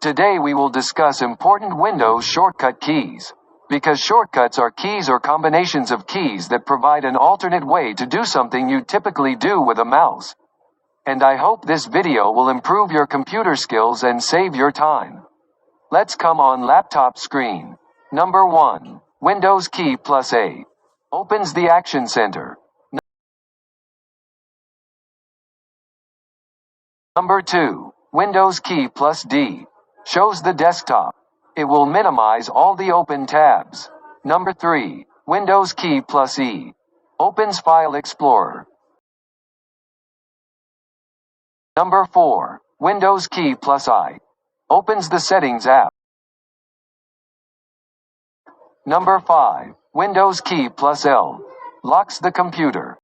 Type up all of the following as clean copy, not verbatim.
Today we will discuss important Windows shortcut keys. Because shortcuts are keys or combinations of keys that provide an alternate way to do something you typically do with a mouse. And I hope this video will improve your computer skills and save your time. Let's come on laptop screen. Number 1. Windows key plus A. Opens the Action Center. Number 2. Windows key plus D. Shows the desktop. It will minimize all the open tabs. Number 3. Windows key plus E. Opens File Explorer. Number 4. Windows key plus I. Opens the Settings app. Number 5. Windows key plus L. Locks the computer.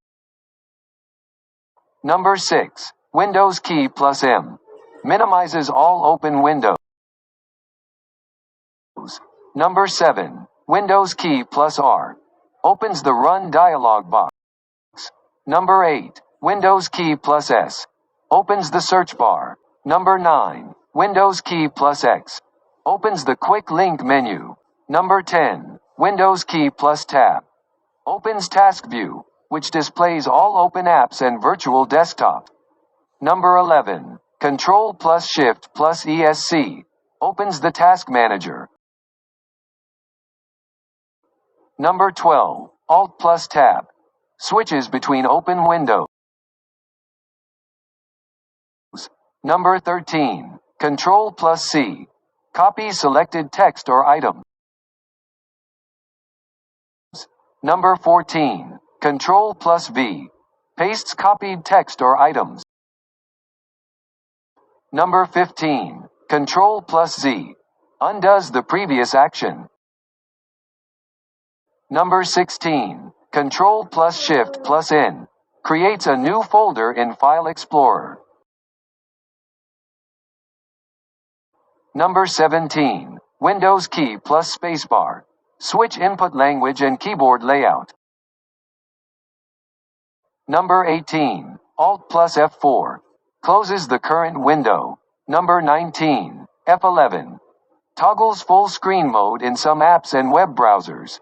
Number 6. Windows key plus M. Minimizes all open windows. Number 7. Windows key plus R. Opens the Run dialog box. Number 8. Windows key plus S. Opens the search bar. Number 9. Windows key plus X. Opens the Quick Link menu. Number 10. Windows key plus Tab. Opens Task View, which displays all open apps and virtual desktop. Number 11. Control plus Shift plus ESC. Opens the Task Manager. Number 12. Alt plus Tab. Switches between open windows. Number 13. Control plus C. Copies selected text or item. Number 14. Control plus V. Pastes copied text or items. Number 15. Control plus Z. Undoes the previous action. Number 16. Control plus Shift plus N. Creates a new folder in File Explorer. Number 17. Windows key plus spacebar. Switch input language and keyboard layout. Number 18. Alt plus F4. Closes the current window. Number 19. F11. Toggles full screen mode in some apps and web browsers.